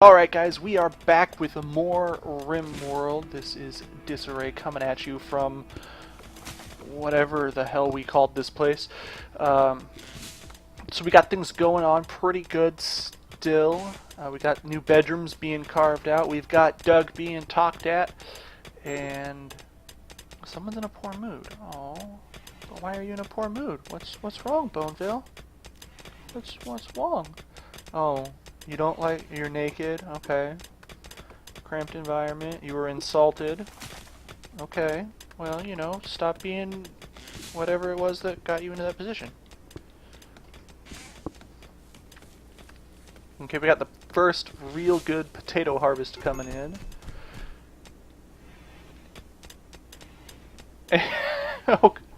Alright guys, we are back with more RimWorld. This is Disarray coming at you from whatever the hell we called this place. So we got things going on pretty good still. We got new bedrooms being carved out. We've got Doug being talked at. And someone's in a poor mood. Oh, why are you in a poor mood? What's wrong, Boneville? What's wrong? Oh. You don't like, you're naked, okay. Cramped environment, you were insulted. Okay, well, you know, stop being whatever it was that got you into that position. Okay, we got the first real good potato harvest coming in.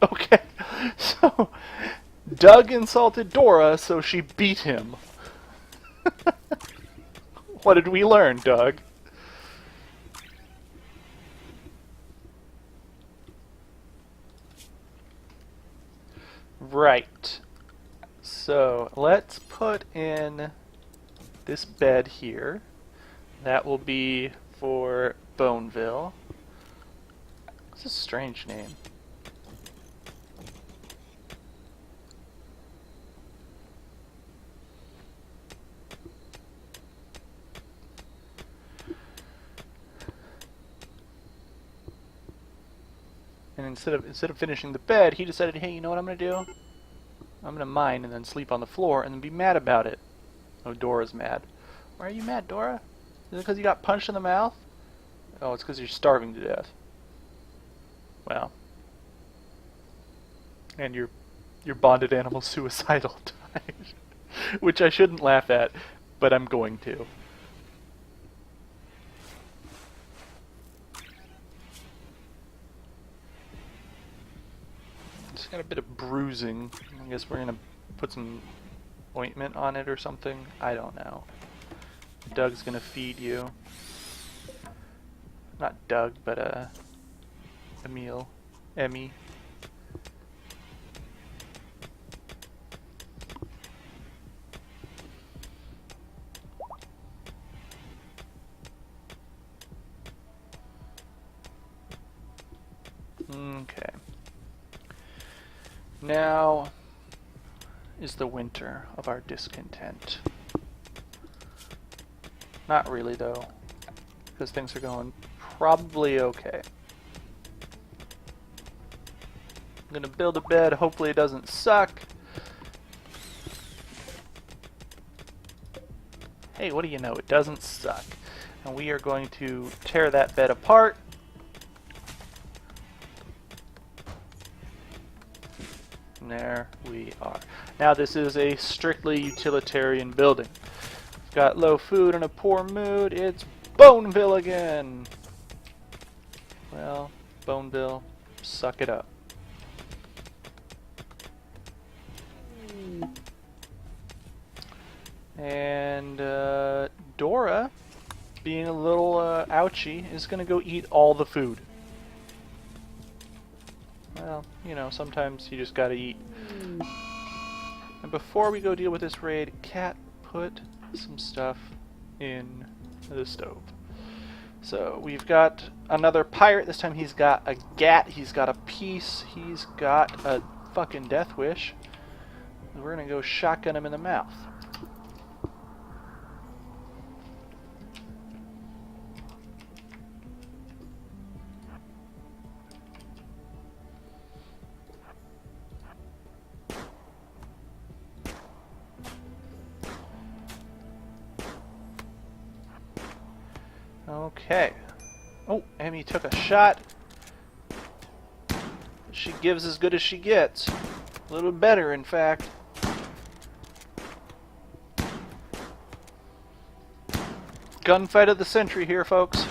Okay, so Doug insulted Dora, so she beat him. What did we learn, Doug? Right. So let's put in this bed here. That will be for Boneville. It's a strange name. And instead of finishing the bed, he decided, hey, you know what I'm gonna do? I'm gonna mine and then sleep on the floor and then be mad about it. Oh, Dora's mad. Why are you mad, Dora? Is it because you got punched in the mouth? Oh, it's because you're starving to death. Well. And your bonded animal suicidal died. Which I shouldn't laugh at, but I'm going to. Got a bit of bruising. I guess we're gonna put some ointment on it or something. I don't know. Doug's gonna feed you. Not Doug, but Emil. Emmy. Okay. Now is the winter of our discontent. Not really, though, because things are going probably okay. I'm gonna build a bed, hopefully it doesn't suck. Hey, what do you know, it doesn't suck. And we are going to tear that bed apart. There we are. Now this is a strictly utilitarian building. We've got low food and a poor mood. It's Boneville again. Well, Boneville, suck it up. And Dora, being a little ouchy, is gonna go eat all the food. Well, you know, sometimes you just gotta eat. And before we go deal with this raid, Cat put some stuff in the stove. So we've got another pirate. This time he's got a gat, he's got a piece, he's got a fucking death wish. We're gonna go shotgun him in the mouth. Okay. Oh, Emmy took a shot. She gives as good as she gets. A little better, in fact. Gunfight of the century here, folks.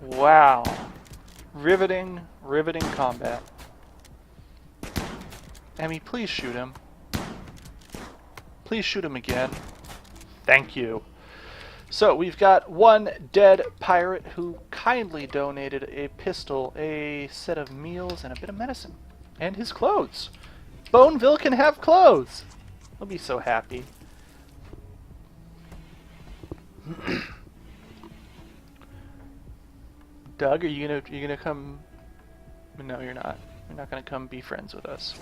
Wow. Riveting combat. Emmy, please shoot him. Please shoot him again. Thank you. So we've got one dead pirate who kindly donated a pistol, a set of meals, and a bit of medicine. And his clothes. Boneville can have clothes! He'll be so happy. Doug, are you gonna come? No, you're not. You're not gonna come be friends with us.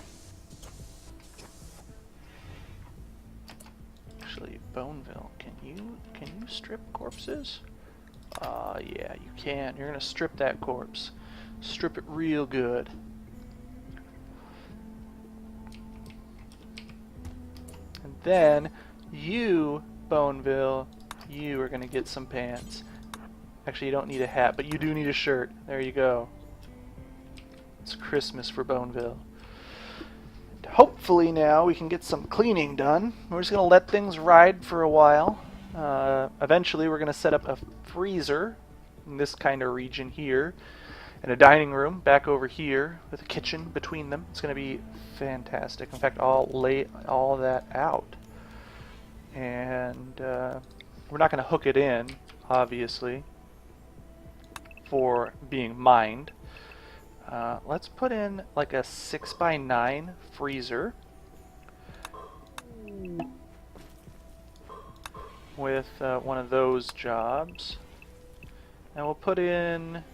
Actually, Boneville, can you strip corpses? Yeah, you can. You're gonna strip that corpse. Strip it real good. And then you, Boneville, you are gonna get some pants. Actually, you don't need a hat, but you do need a shirt. There you go. It's Christmas for Boneville. And hopefully now we can get some cleaning done. We're just going to let things ride for a while. Eventually we're going to set up a freezer in this kind of region here. And a dining room back over here with a kitchen between them. It's going to be fantastic. In fact, I'll lay all that out. And we're not going to hook it in, obviously, for being mined. Let's put in like a 6x9 freezer with one of those jobs, and we'll put in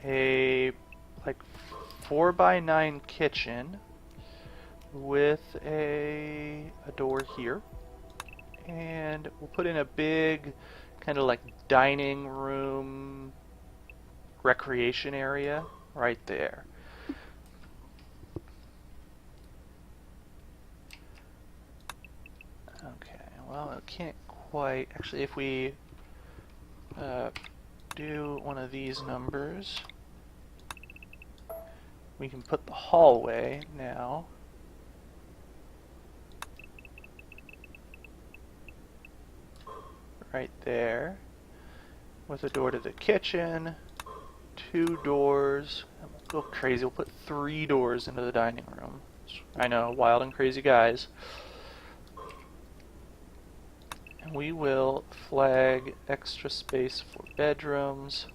a like 4x9 kitchen with a door here, and we'll put in a big kind of like dining room recreation area right there. Okay, well, it can't quite. Actually, if we do one of these numbers, we can put the hallway now right there with a door to the kitchen. 2 doors. We'll go crazy. We'll put 3 doors into the dining room. I know, wild and crazy guys. And we will flag extra space for bedrooms.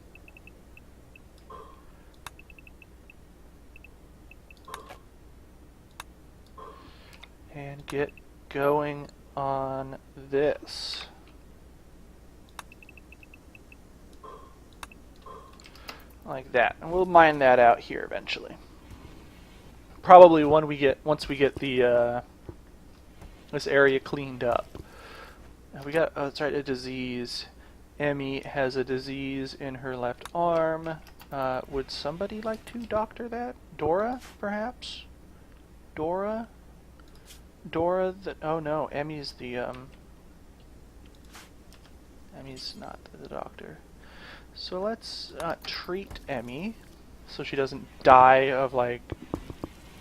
And get going on this. Like that, and we'll mine that out here eventually. Probably once we get the this area cleaned up. And we got, oh, that's right, a disease. Emmy has a disease in her left arm. Would somebody like to doctor that? Dora, perhaps? Dora? Dora, oh no, Emmy's the Emmy's not the doctor. So let's treat Emmy so she doesn't die of like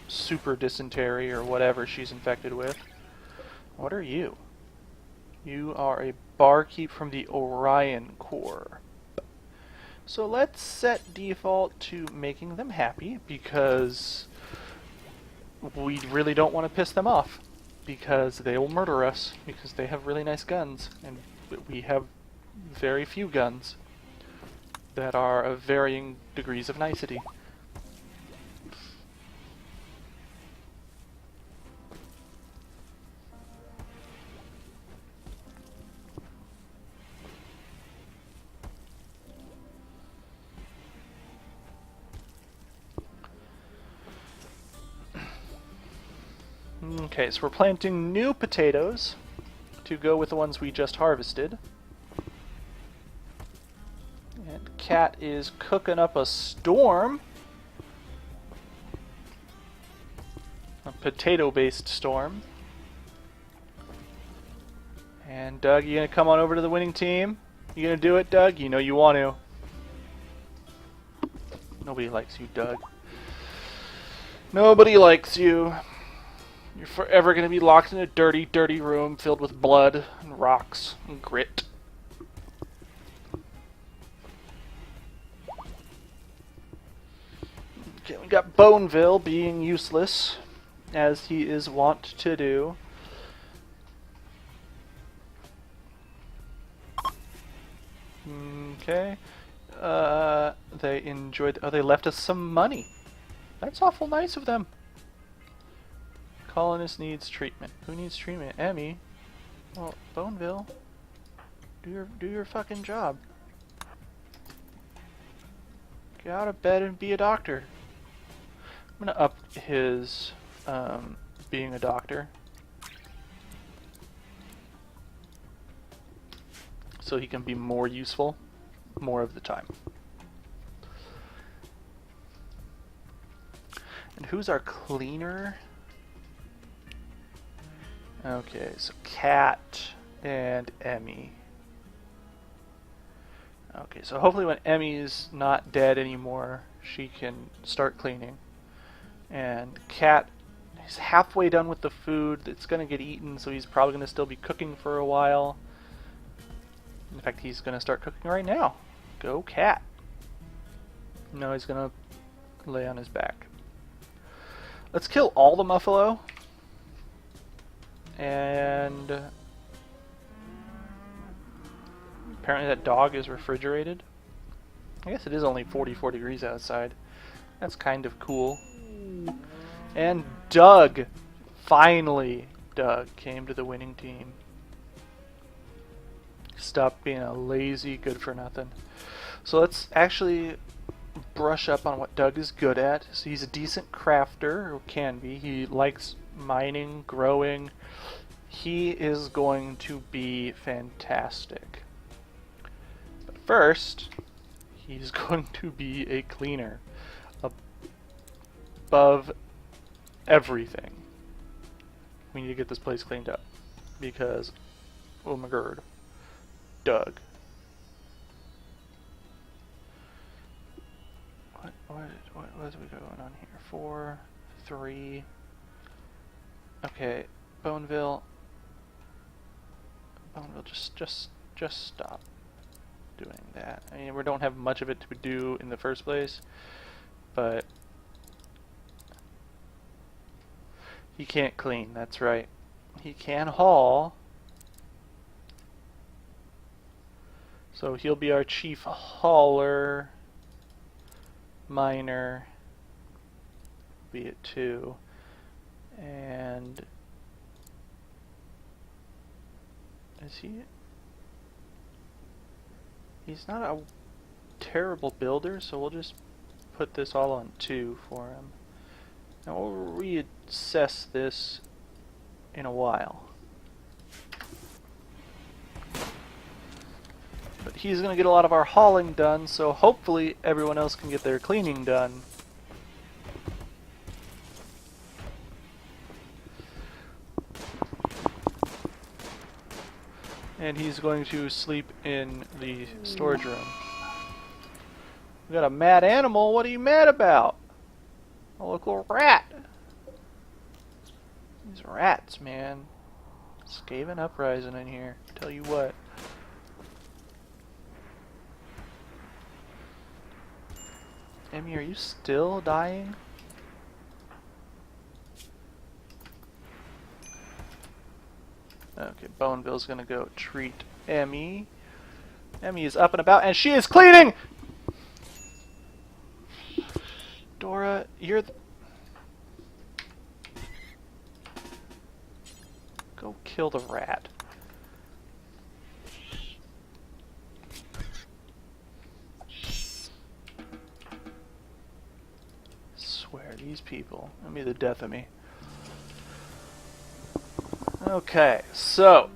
super dysentery or whatever she's infected with. What are you? You are a barkeep from the Orion Corps. So let's set default to making them happy because we really don't want to piss them off because they will murder us because they have really nice guns and we have very few guns that are of varying degrees of nicety. Okay, so we're planting new potatoes to go with the ones we just harvested. And Cat is cooking up a storm. A potato-based storm. And Doug, you gonna come on over to the winning team? You gonna do it, Doug? You know you want to. Nobody likes you, Doug. Nobody likes you. You're forever gonna be locked in a dirty, dirty room filled with blood and rocks and grit. Okay, we got Boneville being useless, as he is wont to do. Okay. They enjoyed. Oh, they left us some money. That's awful nice of them. Colonist needs treatment. Who needs treatment? Emmy. Well, Boneville. Do your fucking job. Get out of bed and be a doctor. I'm gonna up his being a doctor, so he can be more useful more of the time. And who's our cleaner? Okay, so Cat and Emmy. Okay, so hopefully when Emmy's not dead anymore, she can start cleaning. And Cat is halfway done with the food that's going to get eaten, so he's probably going to still be cooking for a while. In fact, he's going to start cooking right now. Go Cat. No, he's going to lay on his back. Let's kill all the Muffalo. And apparently that dog is refrigerated. I guess it is only 44 degrees outside. That's kind of cool. And Doug! Finally, Doug came to the winning team. Stop being a lazy good-for-nothing. So let's actually brush up on what Doug is good at. So he's a decent crafter, or can be. He likes mining, growing. He is going to be fantastic. But first, he's going to be a cleaner. Above everything. We need to get this place cleaned up. Because, oh my god, Doug. What is we going on here? 4, 3. Okay, Boneville, just stop doing that. I mean, we don't have much of it to do in the first place, but he can't clean. That's right. He can haul. So he'll be our chief hauler. Miner. Be it 2. And is he? He's not a terrible builder, so we'll just put this all on 2 for him. Now we'll reassess this in a while. But he's going to get a lot of our hauling done, so hopefully everyone else can get their cleaning done. And he's going to sleep in the storage room. We got a mad animal. What are you mad about? A local rat. These rats, man. Skaven uprising in here. Tell you what. Emmy, are you still dying? Okay, Boneville's gonna go treat Emmy. Emmy is up and about, and she is cleaning! Dora, you're the... Go kill the rat. Swear, these people. That'll be the death of me. Okay, so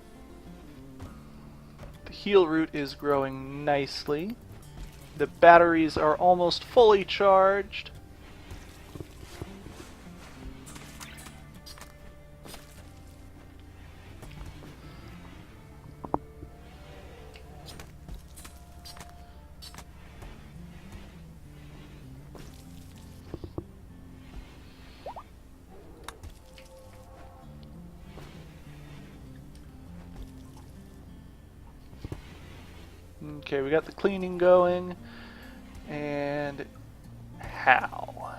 the heal root is growing nicely. The batteries are almost fully charged. Okay, we got the cleaning going, and how?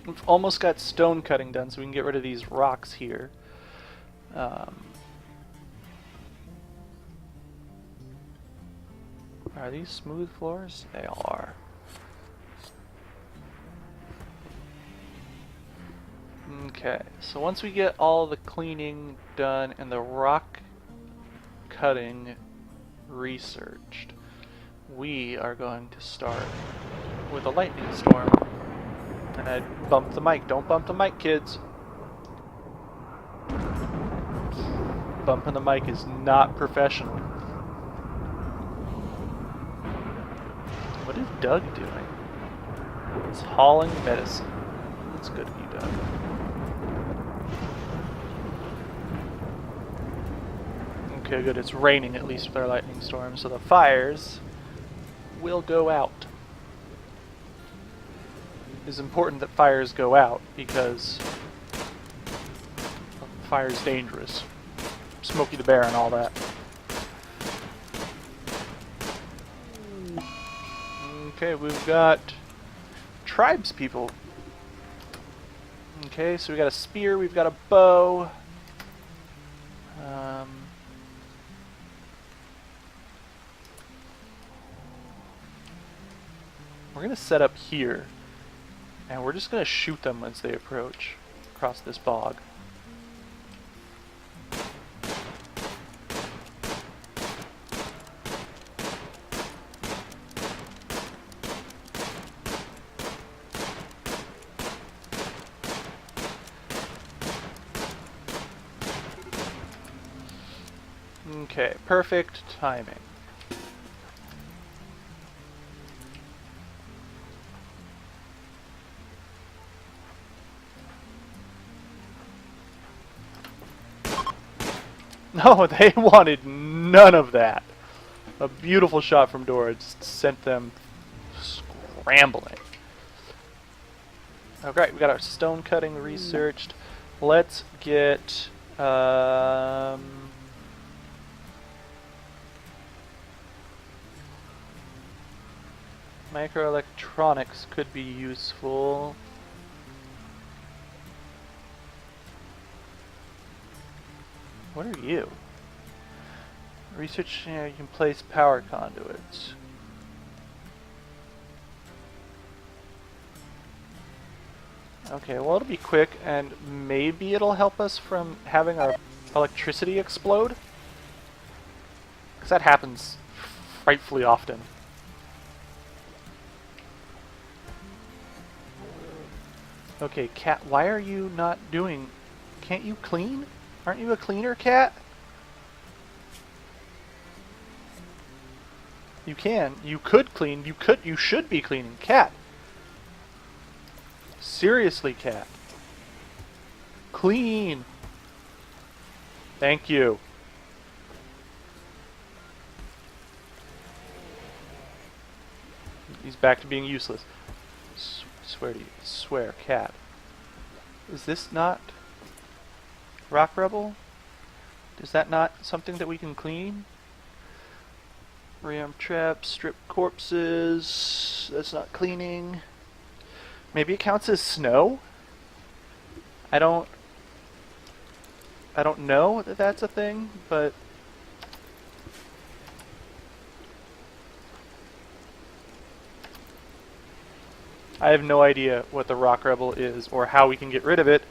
We've almost got stone cutting done, so we can get rid of these rocks here. Are these smooth floors? They are. Okay, so once we get all the cleaning done and the rock cutting researched, we are going to start with a lightning storm. And I bumped the mic. Don't bump the mic, kids. Bumping the mic is not professional. What is Doug doing? He's hauling medicine. That's good of you, Doug. Okay, good. It's raining at least with our lightning storm, so the fires will go out. It is important that fires go out because fire is dangerous. Smokey the Bear and all that. Okay, we've got tribes people. Okay, so we got a spear, we've got a bow. We're gonna set up here, and we're just gonna shoot them as they approach across this bog. Okay, perfect timing. No, they wanted none of that. A beautiful shot from Dora just sent them scrambling. Okay, we got our stone cutting researched. Let's get microelectronics could be useful. What are you? Research, you can place power conduits. Okay, well it'll be quick and maybe it'll help us from having our electricity explode. Because that happens frightfully often. Okay, cat, why are you not doing... Can't you clean? Aren't you a cleaner, cat? You can. You could clean. You should be cleaning. Cat. Seriously, cat. Clean. Thank you. He's back to being useless. Swear to you. Swear, cat. Is this not... Rock Rebel? Is that not something that we can clean? Ram traps, strip corpses. That's not cleaning. Maybe it counts as snow? I don't know that that's a thing, but I have no idea what the Rock Rebel is or how we can get rid of it.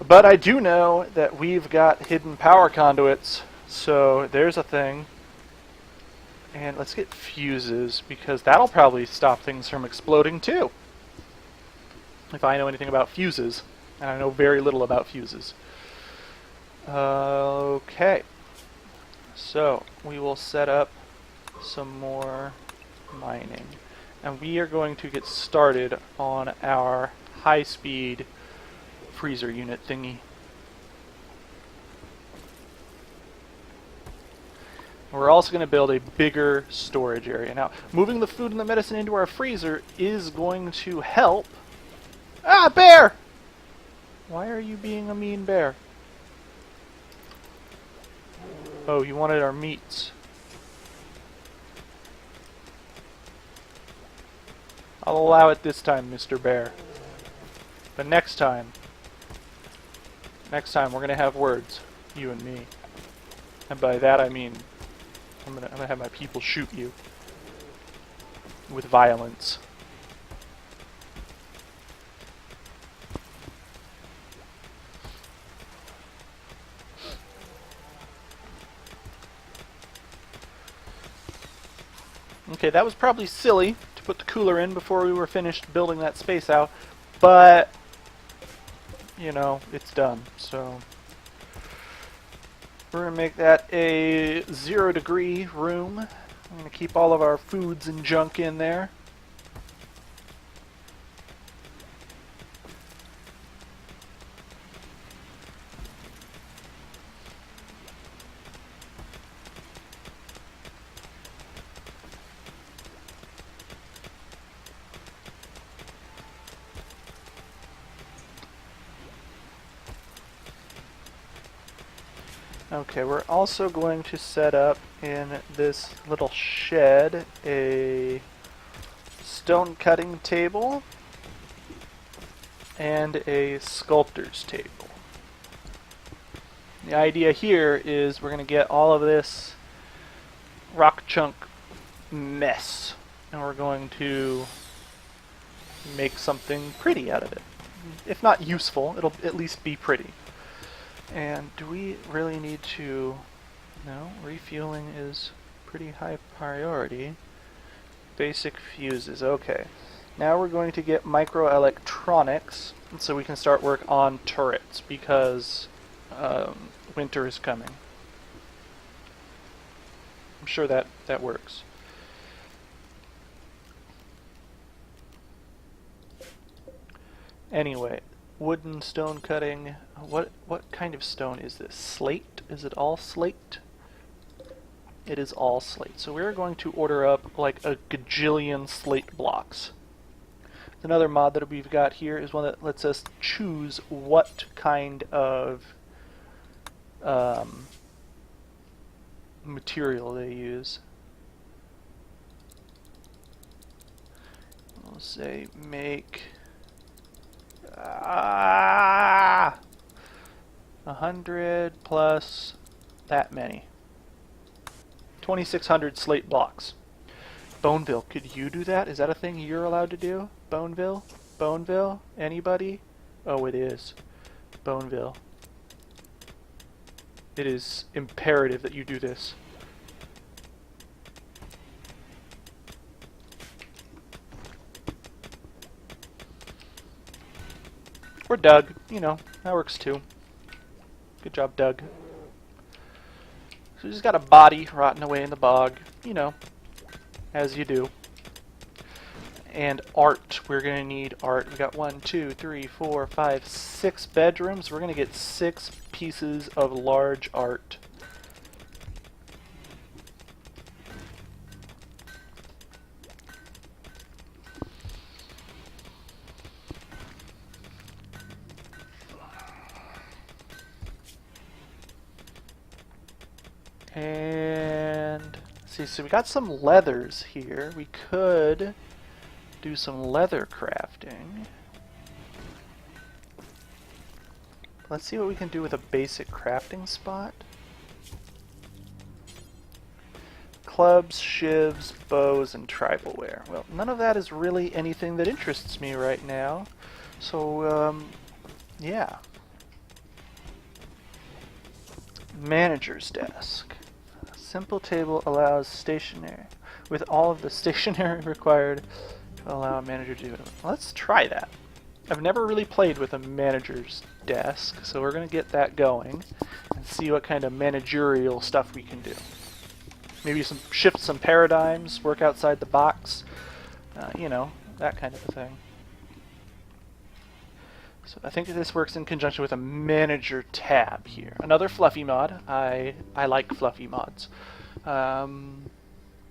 But I do know that we've got hidden power conduits, so there's a thing. And let's get fuses, because that'll probably stop things from exploding too. If I know anything about fuses, and I know very little about fuses. Okay. So, we will set up some more mining. And we are going to get started on our high-speed freezer unit thingy. We're also going to build a bigger storage area. Now, moving the food and the medicine into our freezer is going to help. Ah, bear! Why are you being a mean bear? Oh, you wanted our meats. I'll allow it this time, Mr. Bear. But next time we're going to have words, you and me. And by that I mean I'm gonna have my people shoot you with violence. Okay, that was probably silly to put the cooler in before we were finished building that space out, but, you know, it's done, so we're going to make that a 0-degree room. I'm going to keep all of our foods and junk in there. Okay, we're also going to set up in this little shed a stone cutting table and a sculptor's table. The idea here is we're going to get all of this rock chunk mess and we're going to make something pretty out of it. If not useful, it'll at least be pretty. And do we really need to... No, refueling is pretty high priority. Basic fuses, okay. Now we're going to get microelectronics so we can start work on turrets because winter is coming. I'm sure that works. Anyway, wooden stone cutting. What kind of stone is this? Slate? Is it all slate? It is all slate. So we're going to order up like a gajillion slate blocks. Another mod that we've got here is one that lets us choose what kind of material they use. We'll say make 100 plus that many. 2,600 slate blocks. Boneville, could you do that? Is that a thing you're allowed to do? Boneville? Boneville? Anybody? Oh, it is. Boneville. It is imperative that you do this. Or Doug. You know, that works too. Good job, Doug. So he's got a body rotting away in the bog. You know, as you do. And art. We're going to need art. We got 1, 2, 3, 4, 5, 6 bedrooms. We're going to get 6 pieces of large art. And see, so we got some leathers here. We could do some leather crafting. Let's see what we can do with a basic crafting spot. Clubs, shivs, bows, and tribal wear. Well, none of that is really anything that interests me right now. So, yeah. Manager's desk. A simple table allows stationary, with all of the stationery required to allow a manager to do it. Let's try that. I've never really played with a manager's desk, so we're going to get that going and see what kind of managerial stuff we can do. Maybe shift some paradigms, work outside the box, you know, that kind of a thing. So I think that this works in conjunction with a manager tab here. Another fluffy mod. I like fluffy mods.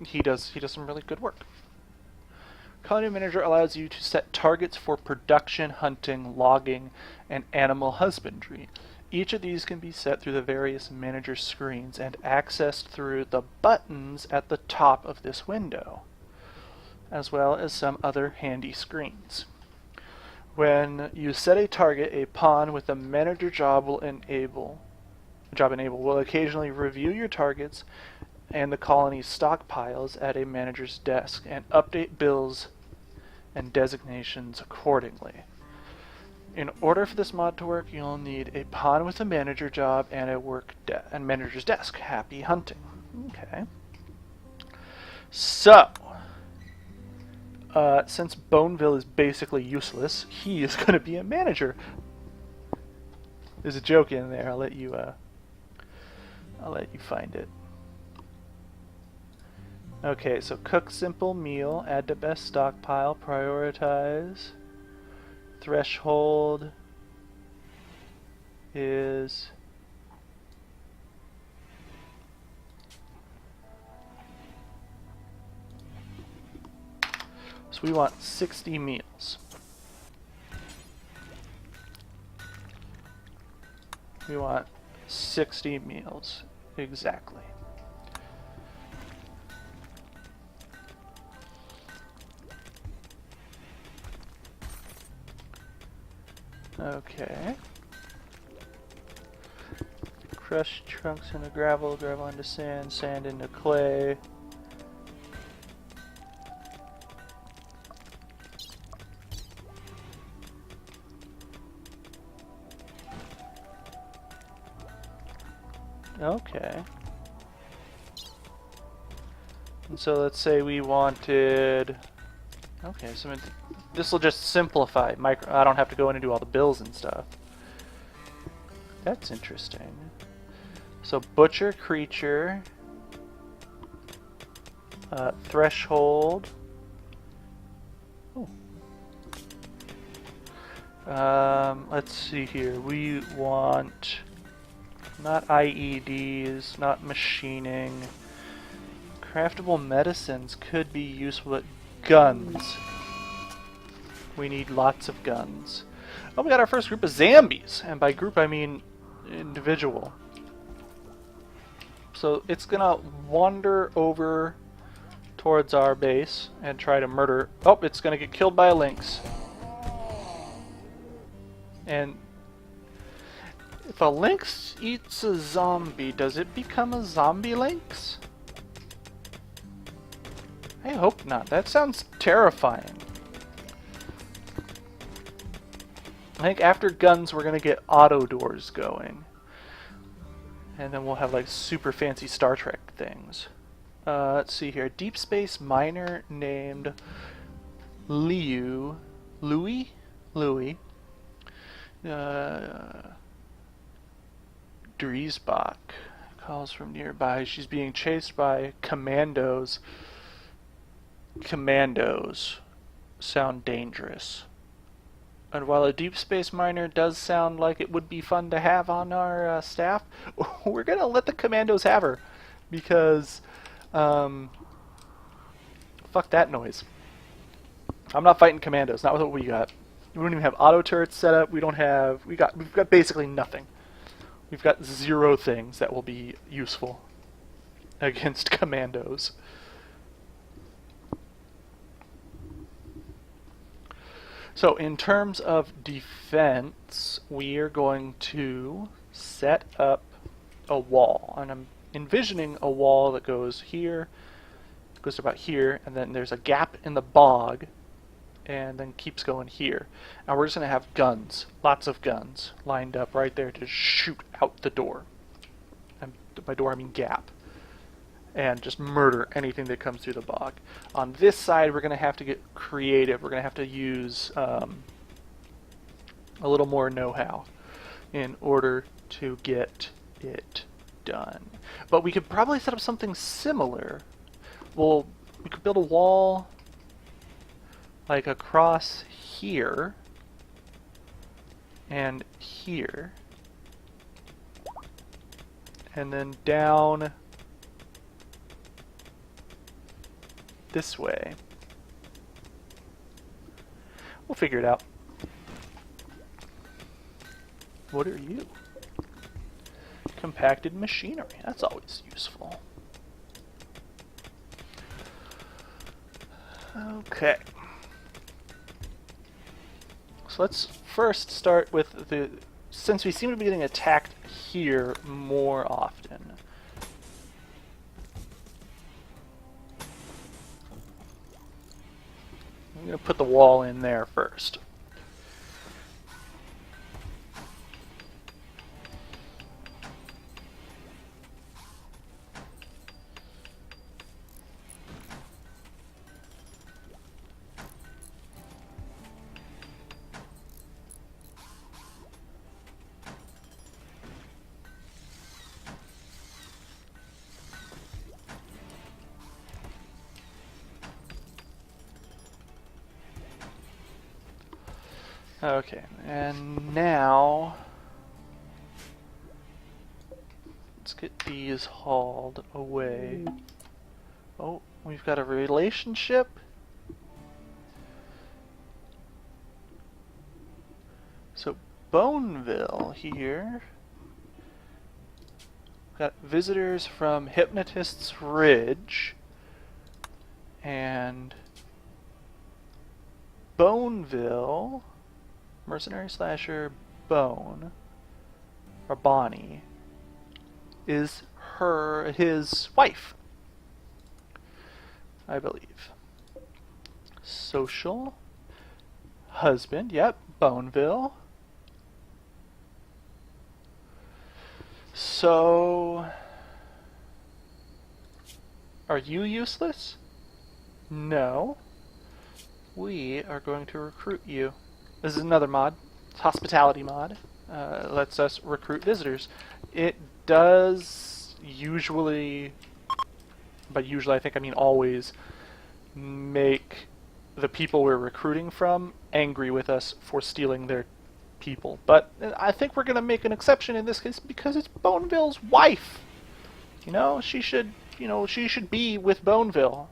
He does some really good work. Colony Manager allows you to set targets for production, hunting, logging, and animal husbandry. Each of these can be set through the various manager screens and accessed through the buttons at the top of this window, as well as some other handy screens. When you set a target, a pawn with the manager job will occasionally review your targets and the colony's stockpiles at a manager's desk and update bills and designations accordingly. In order for this mod to work, you'll need a pawn with a manager job and a manager's desk. Happy hunting. Okay. So, since Boneville is basically useless, he is going to be a manager. There's a joke in there. I'll let you find it. Okay, so cook simple meal, add to best stockpile, prioritize. Threshold is so we want 60 meals. We want 60 meals exactly. Okay. Crush chunks into gravel, gravel into sand, sand into clay. Okay. And so let's say we wanted... Okay, so this will just simplify I don't have to go in and do all the bills and stuff. That's interesting. So butcher creature, threshold. Oh. Let's see here. We want not IEDs, not machining. Craftable medicines could be useful, but guns. We need lots of guns. Oh, we got our first group of zombies, and by group I mean individual. So it's gonna wander over towards our base and try to murder. Oh, it's gonna get killed by a lynx. And if a lynx eats a zombie, does it become a zombie lynx? I hope not. That sounds terrifying. I think after guns we're gonna get auto doors going. And then we'll have like super fancy Star Trek things. Let's see here. Deep space miner named Louis? Driesbach calls from nearby. She's being chased by commandos. Commandos sound dangerous. And while a deep space miner does sound like it would be fun to have on our staff, we're gonna let the commandos have her. Because, fuck that noise. I'm not fighting commandos, not with what we got. We don't even have auto turrets set up, we've got basically nothing. We've got 0 things that will be useful against commandos. So in terms of defense, we are going to set up a wall. And I'm envisioning a wall that goes here, goes about here, and then there's a gap in the bog, and then keeps going here. And we're just going to have guns, lots of guns, lined up right there to shoot out the door. And by door I mean gap. And just murder anything that comes through the bog. On this side, we're going to have to get creative. We're going to have to use a little more know-how in order to get it done. But we could probably set up something similar. Well, we could build a wall like across here and here. And then down this way. We'll figure it out. What are you? Compacted machinery. That's always useful. Okay. So let's first start with since we seem to be getting attacked here more often. I'm going to put the wall in there first. Okay, and now let's get these hauled away. Oh, we've got a relationship? So Boneville here. Got visitors from Hypnotist's Ridge and Boneville, mercenary slasher Bone, or Bonnie, is his wife, I believe. Social husband, yep, Boneville. So, are you useless? No. We are going to recruit you. This is another mod. It's hospitality mod. Lets us recruit visitors. It does usually, by usually I think I mean always, make the people we're recruiting from angry with us for stealing their people. But I think we're going to make an exception in this case because it's Boneville's wife. You know, she should be with Boneville.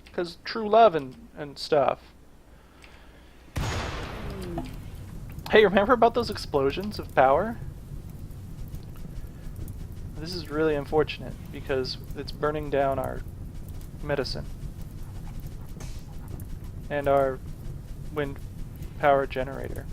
Because true love and stuff. Hey, remember about those explosions of power? This is really unfortunate because it's burning down our medicine. And our wind power generator.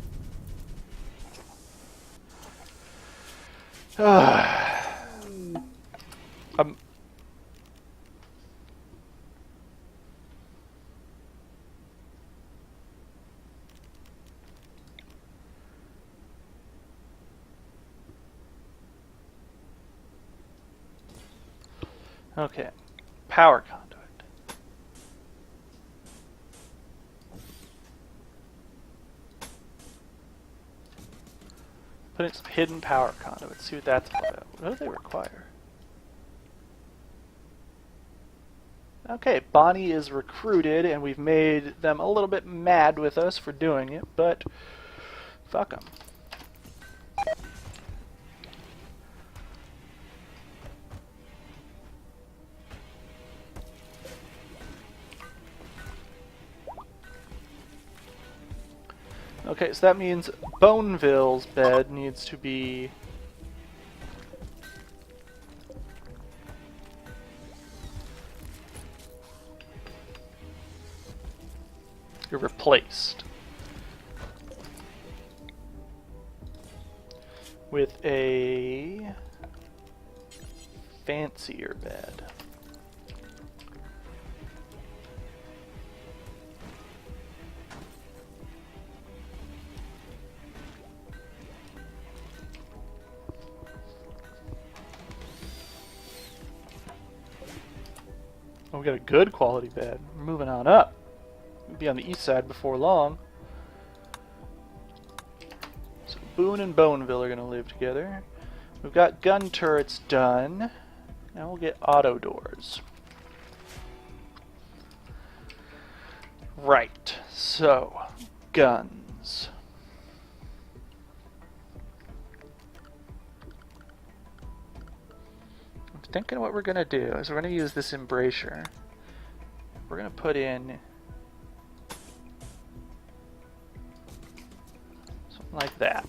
Okay, power conduit. Put in some hidden power conduits, see what that's all about. What do they require? Okay, Bonnie is recruited, and we've made them a little bit mad with us for doing it, but fuck them. Okay, so that means Boneville's bed needs to be replaced with a fancier bed. Oh, we got a good quality bed. We're moving on up. We'll be on the east side before long. So Boone and Boneville are going to live together. We've got gun turrets done. Now we'll get auto doors. Right, so guns. I'm thinking what we're going to do is we're going to use this embrasure. We're going to put in something like that.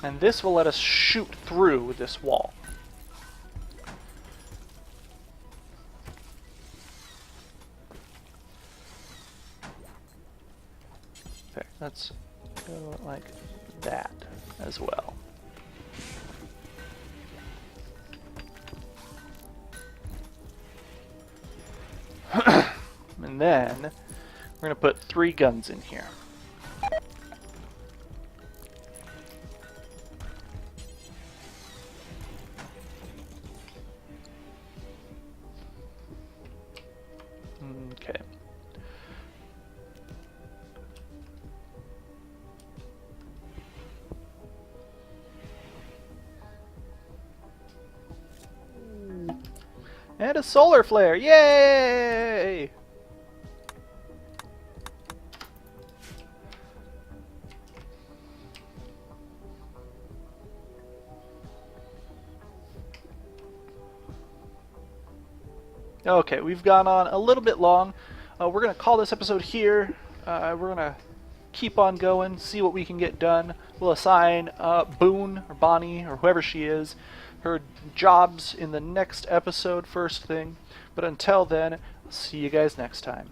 And this will let us shoot through this wall. Okay, let's go like that as well. And then we're going to put 3 guns in here. Okay. And a solar flare! Yay! Okay, we've gone on a little bit long. We're going to call this episode here. We're going to keep on going, see what we can get done. We'll assign Boone, or Bonnie, or whoever she is, her jobs in the next episode first thing. But until then, see you guys next time.